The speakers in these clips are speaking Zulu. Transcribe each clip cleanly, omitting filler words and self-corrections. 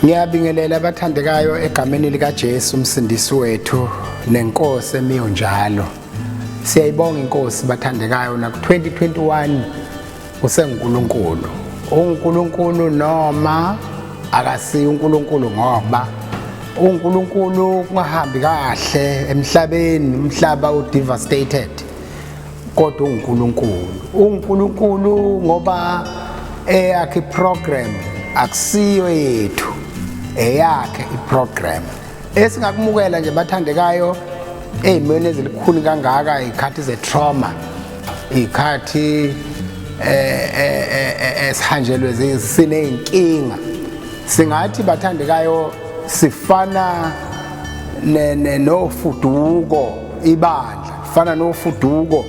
Ngiyabingelela abathandekayo egameni lika Jesu umsindisi wethu nenkosi emiyo njalo. Siyayibonga inkosi bathandekayo na 2021 usenguNkulunkulu. uNkulunkulu noma akasi uNkulunkulu ngoba uNkulunkulu kungahambi kahle emhlabeni, umhlaba udevastated. Kodwa uNkulunkulu ngoba eyakhe program akusiyo yethu, eyakhe iprogram esingakumukela nje bathandekayo ezimweni ezilikhulu kangaka ikhathi ze-trauma, ikhathi esihanjelwe sineyinkinga. Singathi bathandekayo sifana nofuduko, ibandla fana nofuduko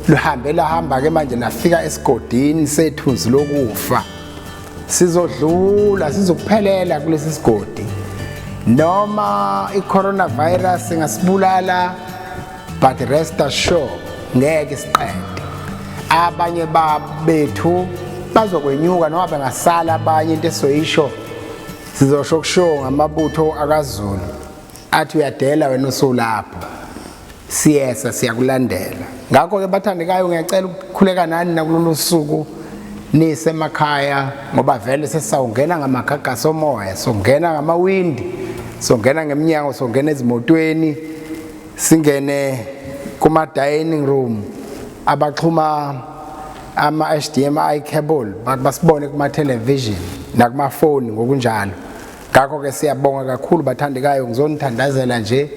luhamba ke manje lafika esigodini sethunzi lokufa. Sizodlula, sizokuphelela kulesi sigodi. Noma i-coronavirus ingasibulala, but rest assured ngeke siqede. Abanye bethu bazokwenyuka noma bengasala abanye into esoyisho sizosho kusho ngamabutho akaZulu athi uyadela wena usulapho. Siyesa siyakulandela. Ngakho ke bathandekayo ngiyacela ukukhuleka nani nakulolu suku nisemakhaya ngoba vele sesawungena ngamagagasi omoya, songena ngamawindi, songena ngeminyango, songena ezimotweni, singene kuma dining room, abaxhuma ama HDMI cable basibone kuma television nakuma phone ngokunjalo. Ngakho ke siyabonga kakhulu bathandekayo, ngizonithandazela nje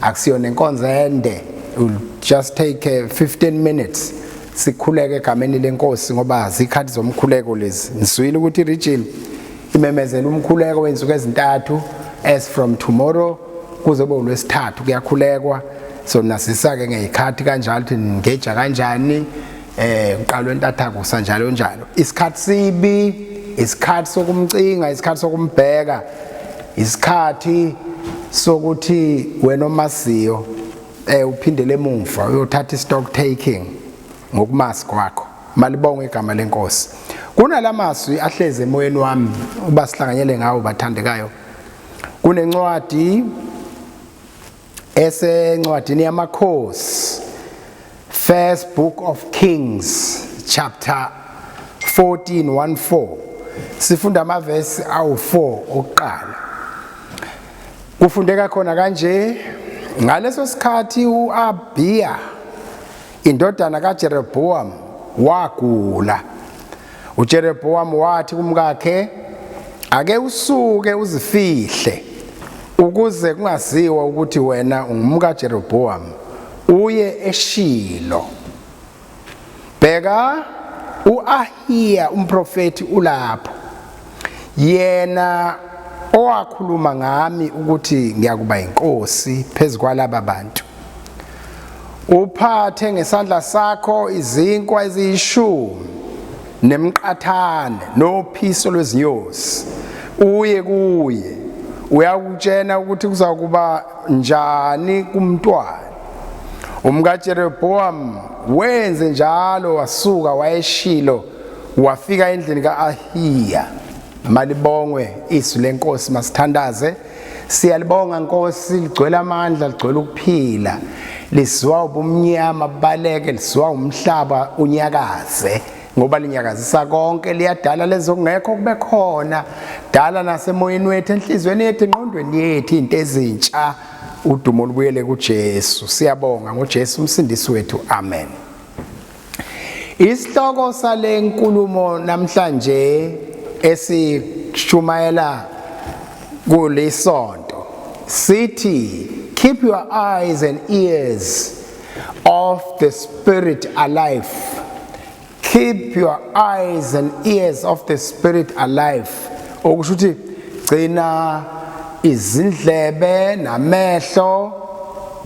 akusiyona inkonzo ende. We'll just take 15 minutes sikhuleke egameni lenkosi ngoba zikhathi zomkhuleko lezi. Niswile ukuthi region imemezela umkhuleko wensuku ezintathu as from tomorrow kuze kube uLwesithathu kuyakhulekwa. So nasisake ngezikhathi kanjalo ukuthi ningeja kanjani uqalwe entathakusa njalo njalo. Isikhathi sibi, isikhathi sokumcinga, isikhathi sokumbheka, isikhathi sokuthi wena omasiyo uphindele emuva uyothatha stock taking ngokumasi kwakho. Malibonge igama lenkosi. Kunalamazwi ahleze emoyeni wami uba sihlanganyele ngawo bathandekayo. Kunencwadi esencwadini yamakhosi, First Book of Kings chapter 14:1-4. Sifunda amavesi awu4 okuqala. Kufundeka khona kanje: ngaleso sikhathi uAbiya indodana kaJerobhoamu wagula. uJerobhoamu wathi kumkakhe, ake usuke uzifihle ukuze kungaziwa ukuthi wena ungumka Jerobhoamu, uye eShilo. Bheka uAhiya umprofeti ulapho, yena owakhuluma ngami ukuthi ngiyakuba inkosi phezukwalaba bantu. Uphathe ngesandla sakho izinkwa eziyishumi nemqathane nophiso lwezinyosi, uye kuye uyakutshena ukuthi kuzakuba njani kumntwana. umkaJerobhoamu wenze njalo, wasuka wayeShilo wafika endlini kaAhiya. Malibongwe izwi lenkosi, masithandaze. Siyalibonga Nkosi, ligcwele amandla, ligcwele ukuphila, lisiwa ubumnyama baleke, lisiwa umhlaba unyakaze ngoba linyakazisa konke, liyadala lezokungekho kube khona, dala nasemoyeni wethu, enhlizweni yethu, engqondweni yethu into ezintsha. Udumo lubuyele kuJesu. Siyabonga ngoJesu umsindisi wethu, amen. Isihloko sale nkulumo namhlanje esishumayela kulesonto sithi, keep your eyes and ears of the Spirit alive. Keep your eyes and ears of the Spirit alive. Okusho ukuthi gcina izindlebe namehlo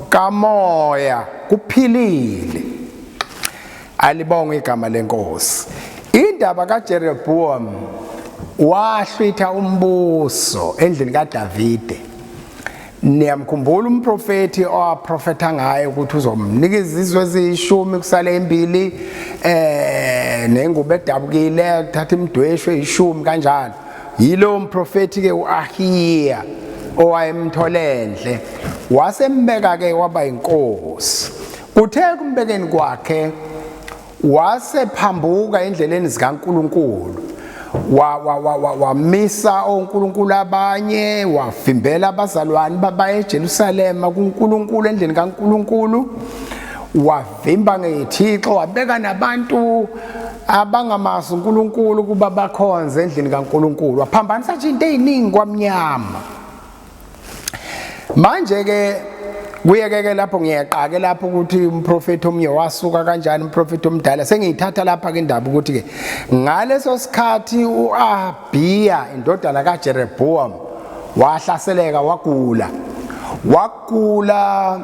kamoya kuphilile. Alibonge igama lenkosi. Indaba kaJerobhoamu wahlwitha umbuso endlini kaDavide. Niyamkhumbula umprofeti owaprofetha ngaye ukuthi uzomnikeza izizwe eziyishumi kusale imbili nengubo edabukile, kuthatha imidweshu eyishumi kanjalo. yilo mprofeti ke uAhiya owayemtholendle wasembeka ke waba inkosi. Kuthe kumbekeni kwakhe wasephambuka endleleni zikaNkulunkulu wamisa onkulunkulu abanye, wavimbela abazalwane baba eJerusalema kuNkulunkulu endlini kaNkulunkulu, wavimba ngethixo, wabeka nabantu abangamazi uNkulunkulu kuba bakhonze endlini kaNkulunkulu, waphambanisa nje into eziningi kwamnyama. Manje ke kuyeke lapho ngiyaqa ke lapho ukuthi umprofeti omnye wasuka kanjani, umprofeti omdala sengiyithatha lapha ke indaba ukuthi ke ngaleso sikhathi uAhabiya indodana kaJeroboam wahlaseleka, wagula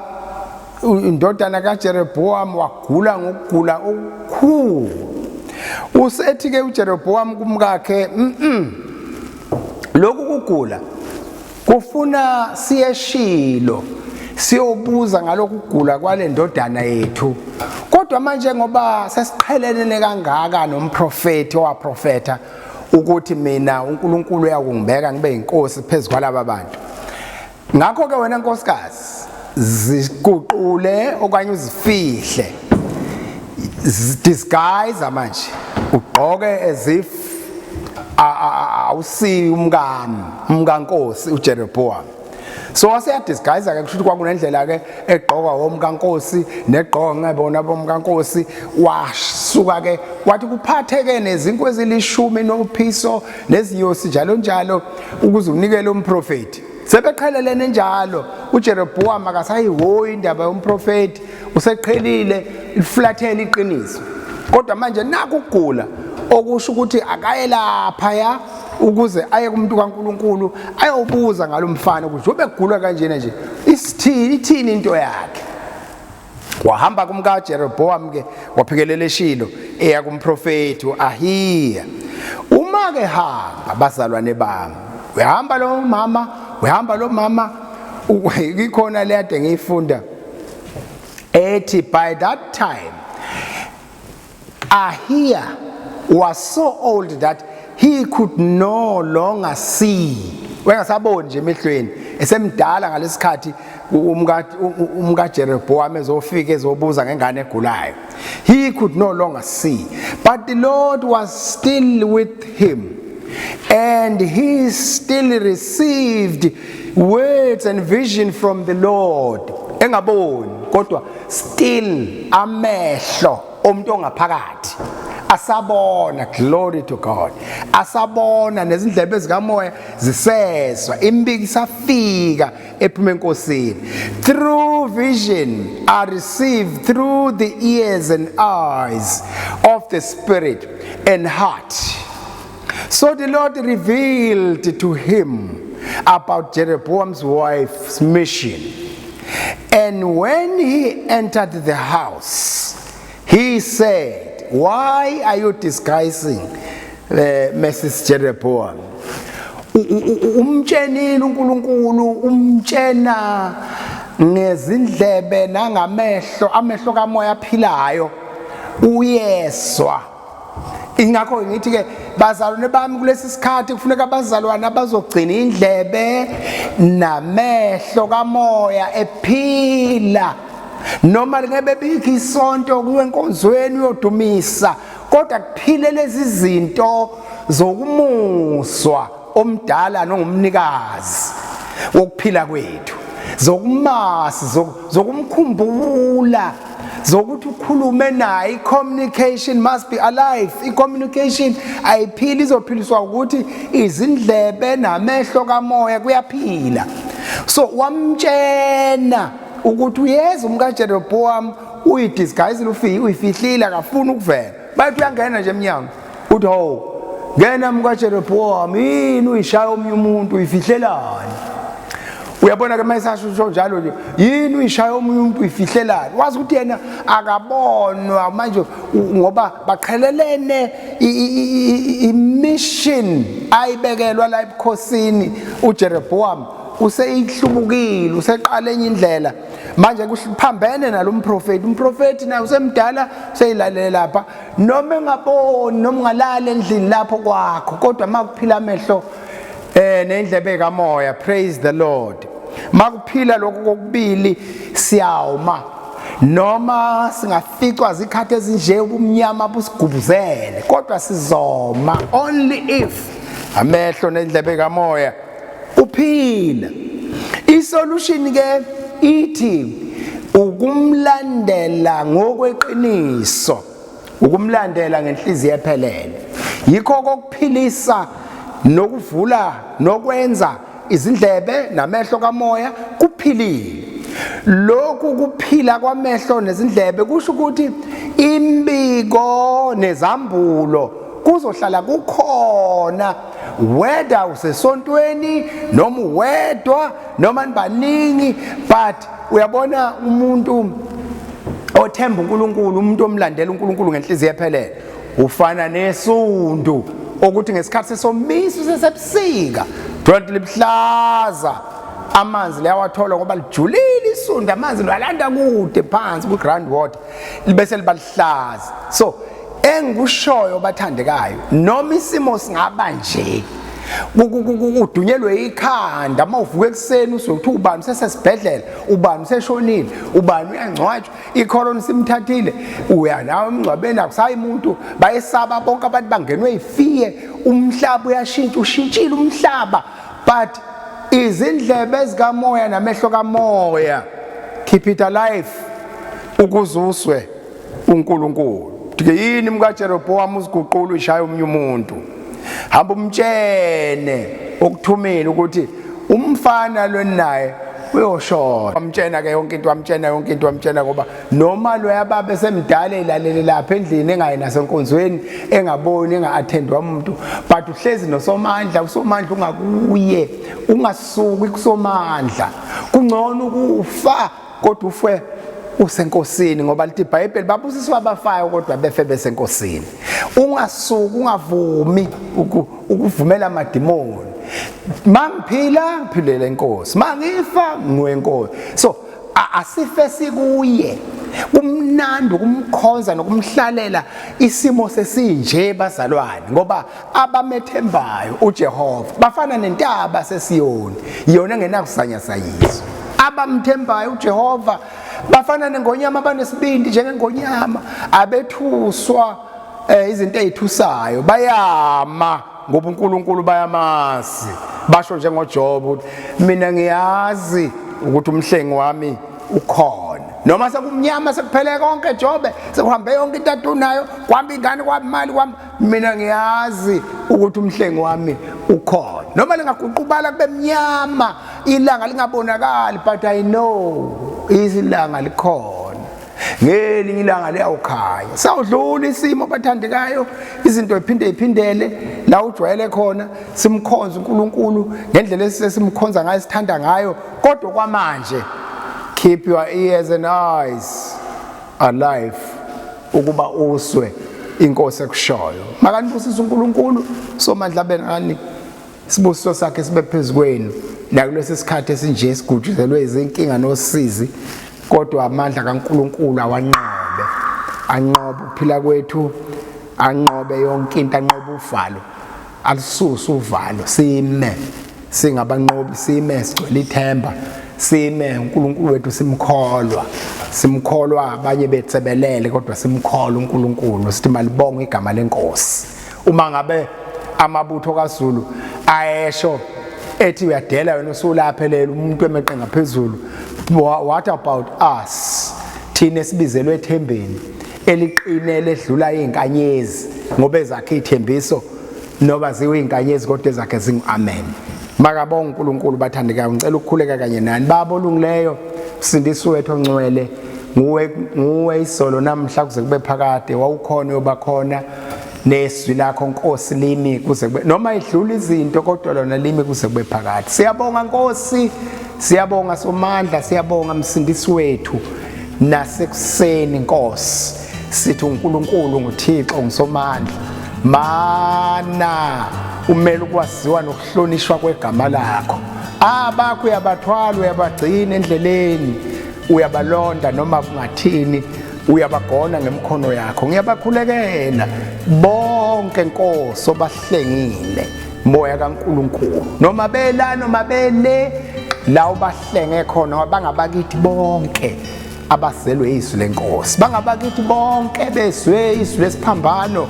indodana kaJeroboam wagula ngokugula okukhulu. Usethi ke uJeroboam kumkakhe lokhu kugula kufuna siye Shilo siyobuza ngalokhu kugula kwale ndodana yethu, kodwa manje ngoba sesiqhelelene kangaka nomprofeti owaprofeta ukuthi mina uNkulunkulu uyakungibeka ngibe inkosi phezulu kwalaba bantu, ngakho ke wena nkosikazi ziguqule okanye uzifihle, disguise manje ugqoke as if awusi umkankosi uJeroboam. So waseyadisguise ke kusho ukuthi kwakunendlela ke egqokwa womkankosi negqoka ngebona bomkankosi, wasuka ke wathi kuphatheke nezinkwe ezilishumi nophiso nezinyosi njalo njalo ukuze unikele umprofeti. Sebeqhelelene njalo uJeroboam akasayihoyi indaba yomprofeti, useqhelile iflathela iqiniso. Kodwa manje naku ukugula okusho ukuthi akaye lapha ya ukuze aye kumuntu kaNkulunkulu ayobuza ngalomfana ukuthi ube gula kanjena nje ithini into yakhe. Wahamba kumka Jeroboam ke waphekelela eShilo eya kumprofeti uAhiya. Uma ke hamba bazalwane bami, uyahamba lo mama ikhona le ade ngiyifunda ethi by that time Ahiya was so old that he could no longer see. Wengasaboni nje emehlweni, esemdala ngalesikhathi umka Jeroboam ezofika ezobuza ngengane egulayo. He could no longer see, but the Lord was still with him, and he still received words and vision from the Lord. Engaboni kodwa still amehlo omuntu ongaphakathi asabona, glory to God, asabona nezindlebe zikamoya zisezwa, imbiki isafika ephuma enkosini. Through vision are received through the ears and eyes of the spirit and heart. So the Lord revealed to him about Jeroboam's wife's mission, and when he entered the house he said, why are you disguising Mrs. Jeroboam? Umtshenile uNkulunkulu, umtshena ngezindlebe nangamehlo, amehlo kamoya aphilayo uyeswa. Ingakho ngithi ke bazalwane bami kulesi sikhathi kufuneka abazalwane abazogcina indlebe namehlo kamoya ephila. Noma ngebe bikho isonto kuwenkonzweni uyodumisa, kodwa kuphile lezi zinto zokumuswa omdala nongumnikazi wokuphila kwethu, zokumasi, zokumkhumbula, zokuthi ukhulume naye. I-communication must be alive. I-communication ayiphili, izophiliswa ukuthi izindlebe namehlo kamoya kuyaphila. So wamtshena ukuthi uyeza umka Jeroboam uyidisguise uyifihlile akafuni ukuvela. Bathi uyangena nje eminyango uthi ho ngena umka Jeroboam, yini uyishaya omnye umuntu uyifihlelani? Uyabona ke mayisasho njalo nje, yini uyishaya omnye umuntu uyifihlelani? Wazi ukuthi yena akabonwa manje ngoba baqhelelene i-mission ayibekelwa la ebukhosini. uJeroboam useyihlubukile, useqala enye indlela manje kuphambene nalomprofeti. Umprofeti naye usemdala, useyilalela lapha, noma engaboni noma ungalala endlini lapho kwakho, kodwa makuphila amehlo nendlebe kamoya. Praise the Lord. Makuphila lokho kokubili siyawuma noma singaficwa zikhathi ezinje ubumnyama busigubuzele kodwa sizoma only if amehlo nendlebe kamoya uphila. Isolution ke ithi ukumlandela ngokweqiniso, ukumlandela ngenhliziyo ephelele. Yikho kokuphilisa nokuvula nokwenza izindlebe namehlo kamoya kuphilile. Lokhu kuphila kwamehlo nezindlebe kusho ukuthi imbiko nezambulo kuzohlala kukhona whether usesontweni noma uwedwa noma nibaningi. But uyabona umuntu othemba uNkulunkulu, umuntu omlandela uNkulunkulu ngenhliziyo ephelele ufana nesundu ukuthi ngesikhathi sesomiso sesebusika dronti libuhlaza amanzi liyawathola ngoba lijulile isundu, amanzi lwalanda kude phansi ku ground water libese libalihlaza. So engikushoyo bathandekayo, noma isimo singaba nje udunyelwe ikhanda mawuvuka ekseni usokuthi ubani sesesibhedlela, ubani useshonile, ubani uyangcwatshwa, icorona simthathile, uya nawe emngcwabeni akusayi umuntu, bayesaba bonke abantu bangenwe ifiye, umhlaba uyashintsha, ushintshile umhlaba. But izindlebe ezikamoya namehlo kamoya, keep it alive ukuzuswe uNkulunkulu. Ke yini mkaJeroboam uziguqula ushaya omnye umuntu, hamba umtshene okuthumile ukuthi umfana lo naye uyoshona. Amtshena ke yonke into, amtshena yonke into, amtshena ngoba noma lo yababa esemdala elalele lapha endlini engayi nasenkonzweni engaboni enga-attendwa umuntu, but uhlezi nosomandla. Usomandla ungakuye, ungasuki kusomandla. Kungcono ukufa kodwa ufe usenkosini ngoba lithi iBhayibheli babusiswa abafayo kodwa befe besenkosini. Ungasuki, ungavumi ukuvumela amadimoni. Mangiphila ngiphilela inkosi, mangifa ngiwenkosi. So asife sikuye. Kumnandi ukumkhonza nokumhlalela isimo sesinje bazalwane, ngoba abamethembayo uJehova bafana nentaba seSiyoni, yona engenakusanyasayizwa. Abamthembayo uJehova bafana nengonyama abanesibindi njengengonyama, abethuswa izinto ezithusayo, bayama ngoba uNkulunkulu bayamazi. Basho njengoJob ukuthi mina ngiyazi ukuthi umhlengi wami ukhona. Noma sekumnyama sekuphele konke Jobe, sekuhambe yonke into atunayo, kwamba ingane kwamali kwami, mina ngiyazi ukuthi umhlengi wami ukhona. Noma lingaguqubala kube mnyama, ilanga lingabonakali, but I know ilanga likhona. Ngelinye ilanga liyawukhanya. Sawudlula isimo bathandekayo, izinto iphindele la ujwayele khona, simkhonza uNkulunkulu ngendlela esesimkhonza ngayo, sithanda ngayo. Kodwa kwamanje keep your ears and eyes alive ukuba uswe inkosi ekushoyo. Makanibusise uNkulunkulu somandla benani, sibusiso sakhe sibe phezukweni nakulesi sikhathi esinje esigujuzelwe izinkinga nosizi. Kodwa amandla kaNkulunkulu awanqobe, anqobe ukuphila kwethu, anqobe yonke into, anqobe uvalo, alisusa uvalo. Sime singabanqobi, sime sigcwele ithemba, sime uNkulunkulu wethu simkholwa abanye betsebelele kodwa simkholwa uNkulunkulu. Sithi malibonga igama lenkosi. Uma ngabe amabutho kaZulu ayesho ethi uyadela wena usulaphelela umuntu emeqe ngaphezulu, what about us, thina esibizelwe ethembeni eliqinele edlula izinkanyezi, ngoba ezakhe ithembiso noba ziwe izinkanyezi kodwa ezakhe zingu-amen. Makabonga uNkulunkulu bathandekayo, ngicela ukukhuleka kanye nani baba olungileyo, usindisi wethu ongcwele, nguwe izolo namhla kuze kube phakade, wawukhona uyobakhona, nesizwi lakho Nkosi limi kuze kube noma idlula izinto kodwa lona limi kuze kube phakade. Siyabonga Nkosi, siyabonga somandla, siyabonga msindisi wethu. Nasekuseni Nkosi sithi uNkulunkulu nguThixo ngisomandla, mana umele ukwaziwa nokuhlonishwa kwegama lakho. Abakho uyabathwala, uyabagcina endleleni, uyabalonda noma kungathini, uyabagona ngemkhono yakho. Ngiyabakhulekela bonke Nkosi obahlengile moya kaNkulunkulu noma bela noma bele la ubahlenge khona bangabakithi bonke abazelwe izwi lenkosi bangabakithi bonke bezwe izwi lesiphambano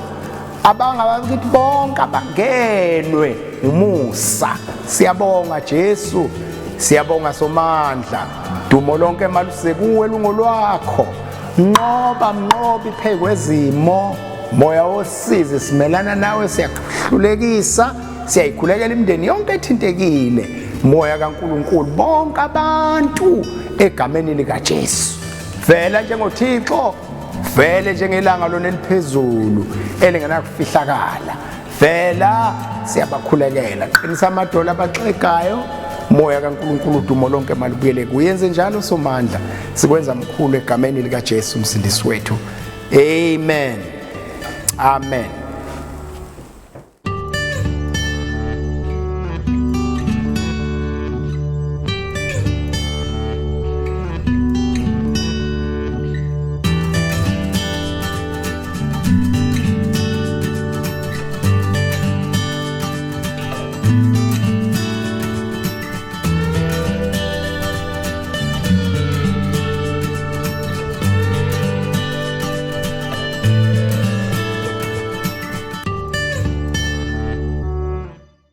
abangabakithi bonke abangenwe umusa siyabonga Jesu siyabonga somandla dumo lonke maluse kuwe lungo lwakho nqoba mnqobi phekwezimo moya wosize simelana nawe siyahlulekisa siyayikhulekela imndeni yonke ethintekile moya kaNkulunkulu bonke abantu egameni lika Jesu vela njengoThixo vele njengelanga lona eliphezulu elingenakufihlakala vela siyabakhulekela qinisa amadola abaxegayo moya kaNkulunkulu dumo lonke malubuyele kuyenze njalo somandla sikwenza mkhulu egameni lika Jesu umsindisi wethu amen amen